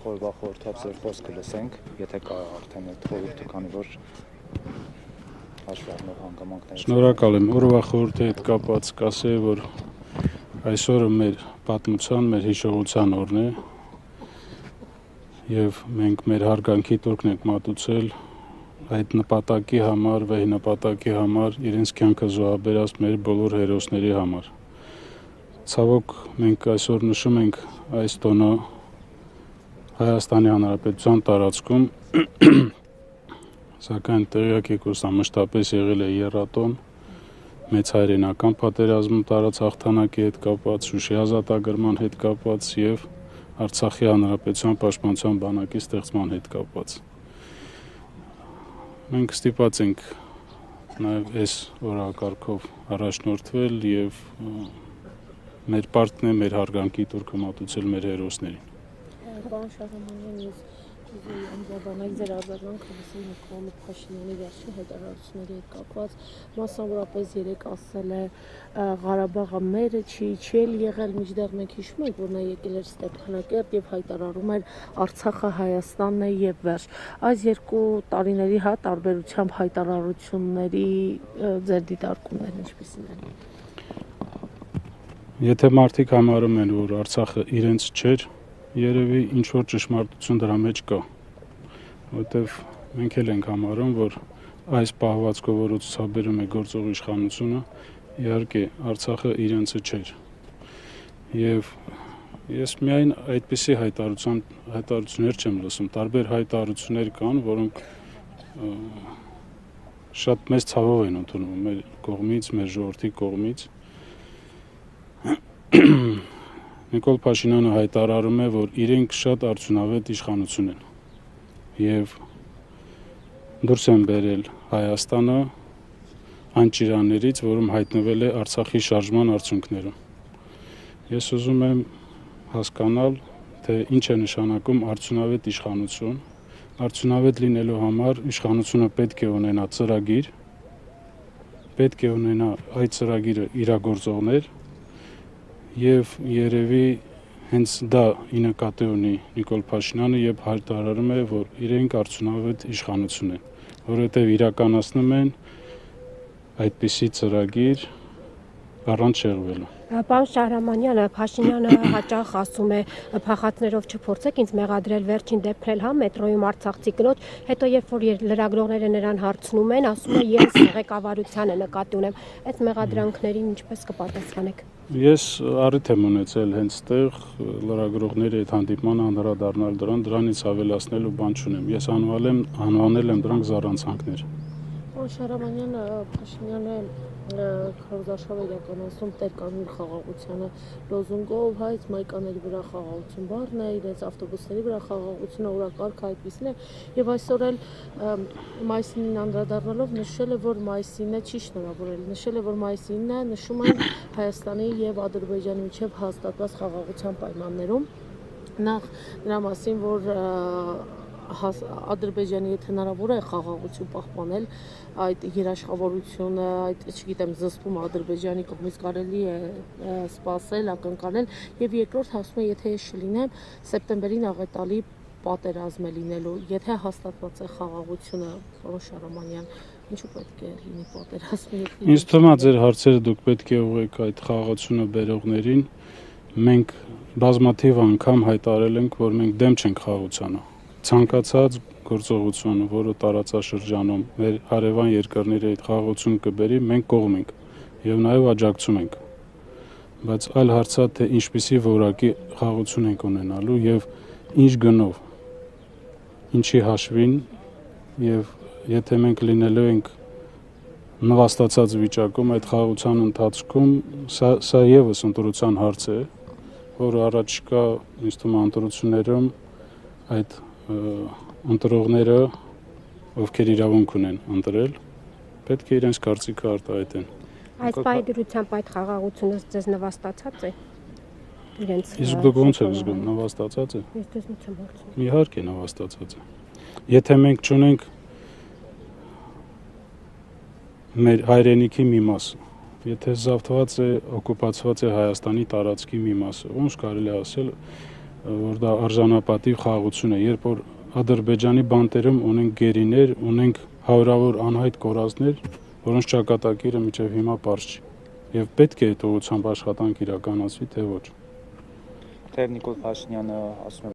խորվա խորհրդապսեր խոսքը լսենք, եթե կա արդեն այդ խորհուրդը, քանի որ հաշվի առնող հանգամանքներից։ Շնորհակալ եմ։ Օրվա խորհրդի հետ կապված կասեի, որ այսօրը մեր պատմության, մեր հիշողության օրն է եւ մենք մեր հարգանքի տուրքն ենք մատուցել այդ նպատակի համար, վեհ նպատակի համար, իրենց կյանքը զոհաբերած մեր բոլոր հերոսների համար։ Ցավոք մենք այսօր նշում ենք այս տոնը Հայաստանի Հանրապետության տարածքում, սակայն տեղյակ եք, որ սա մշտապես եղել է եռատոն, մեծ հայրենական պատերազմում տարած հաղթանակի հետ կապված, Շուշի ազատագրման հետ կապված եւ Արցախի Հանրապետության պաշտպանության բանակի ստեղծման հետ կապված։ Մենք ստիպված ենք նաեւ այս օրակարգով առաջնորդվել եւ մեր պարտքն է մեր հարգանքի տուրքը մատուցել մեր հերոսներին։ Պարոն Շահրամանյան, ես անդրադառնալ ձեր արձագանքը Նիկոլ Փաշինյանի վերջին հայտարարությունների հետ կապված, մասնավորապես երեք ասել է Ղարաբաղը մերը չի էլ եղել, մինչդեռ մենք հիշում ենք, որ նա եկել էր Ստեփանակերտ եւ հայտարարում էր Արցախը Հայաստանն է եւ վերջ։ Այս երկու տարիների տարբերությամբ հայտարարությունների ձեր դիտարկումներն ինչպիսին են։ Եթե մարդիկ համարում են, որ Արցախը իրենց չէր, երևի ինչ-որ ճշմարտություն դրա մեջ կա, որտեվ մենք էլ ենք համարում, որ այս պահվածքով, որ ցուցաբերում է գործող իշխանությունը, իհարկե Արցախը իրենցը չէր։ Եվ ես միայն այդպիսի հայտարարություններ չեմ լսում, տարբեր հայտարարություններ կան, որոնք շատ մեծ ցավով են ընդունվում մեր կողմից, մեր ժողովրդի կողմից։ Նիկոլ Փաշինյանը հայտարարում է, որ իրենք շատ արդյունավետ իշխանություն են եւ դուրս են բերել Հայաստանը այն ճիրաններից, որում հայտնվել է Արցախի շարժման արդյունքները։ Ես ուզում եմ հասկանալ, թե ինչ է նշանակում արդյունավետ իշխանություն։ Արդյունավետ լինելու համար իշխանությունը պետք է ունենա ծրագիր, պետք է ունենա այդ ծրագիրը իրագործողներ եւ երևի հենց դա ի նկատի ունի Նիկոլ Փաշինյանը եւ հայտարարում է, որ իրենք արդյունավետ իշխանություն են, որովհետեւ իրականացնում են այդպիսի ծրագիր առանց շեղվելու։ Պարոն Շահրամանյան, Փաշինյանը հաճախ ասում է փախածներով չփորձեք ինձ մեղադրել, վերջին դեպքն էլ մետրոյում արցախցի կնոջ, հետո երբ որ լրագրողները նրան հարցնում են, ասում է ես ղեկավարությանը նկատի ունեմ։ Այդ մեղադրանքներին ինչպես կպատասխանեք։ Ես առիթ եմ ունեցել հենց այդտեղ լրագրողների հետ հանդիպման անդրադառնալ դրանից ավելացնելու բան չունեմ։ Ես անվանել եմ դրանք զառանցանքներ։ Պարոն Շահրամանյան, Փաշինյանը քարոզարշավ է իրականացնում Տեր կանուր խաղաղությանը լոզունգով, հայց մայկաների վրա խաղաղություն բառն է, իրենց ավտոբուսների վրա խաղաղությունը օրակարգը այդպիսին է եւ այսօր էլ մայիսին անդրադառնալով նշել է, որ մայիսինը չի շնորհավորել, նշել է, որ մայիսինը նշում են Հայաստանի եւ Ադրբեջանի միջեւ հաստատված խաղաղության պայմաններում, նախ նրա մասին, որ Ադրբեջանի հետ հնարավոր է խաղաղություն պահպանել, այդ երաշխավորությունը, այդ չգիտեմ, զսպումը Ադրբեջանի կողմից կարելի է սպասել, ակնկալել, եւ երկրորդ ասում է, եթե ես չլինեմ, սեպտեմբերին աղետալի պատերազմ է լինելու, եթե հաստատված է խաղաղությունը, պարոն Շահրամանյան, ինչու պետք է լինի պատերազմ։ Ինձ թվում է ձեր հարցերը դուք պետք է ուղղեք այդ խաղաղությունը բերողներին։ Մենք բազմաթիվ անգամ հայտարարել ենք, որ մենք դեմ չենք խաղաղությանը։ Ցանկացած գործողություն, որը տարածաշրջանում մեր հարևան երկրների հետ խաղաղություն կբերի, մենք կողմ ենք եւ նաեւ աջակցում ենք։ Բայց այլ հարցա թե ինչպիսի որակի խաղաղություն ենք ունենալու եւ ինչ գնով, ինչի հաշվին եւ եթե մենք լինելու ենք նվաստացած վիճակում այդ խաղաղության ընթացքում, սա եւս ընտրության հարց է, որը առաջիկա ինձ թվում է ընտրություններում այդ ընտրողները, ովքեր իրավունք ունեն ընտրել, պետք է իրենց կարծիքը արտահայտեն։ Այս պայդրությամբ այդ խաղաղությունը ձեզ նվաստացած է։ Իսկ դուք ո՞նց եք զգում, նվաստացած է։ Ես դες չեմ հարցնում։ Իհարկե նվաստացած է։ Եթե մենք չունենք մեր հայրենիքի մի մասը, եթե զավթված է, օկուպացված է Հայաստանի տարածքի մի մասը, ոնց կարելի է ասել, որ դա արժանապատիվ խաղաղություն է, երբ որ Ադրբեջանի բանտերում ունենք գերիներ, ունենք հարյուրավոր անհայտ կորածներ, որոնց ճակատագիրը մինչև հիմա պարզ չի։ Եվ պետք է այդ ուղղությամբ աշխատանք իրականացվի, թե ոչ։ Թեև Նիկոլ Փաշինյանը ասում է,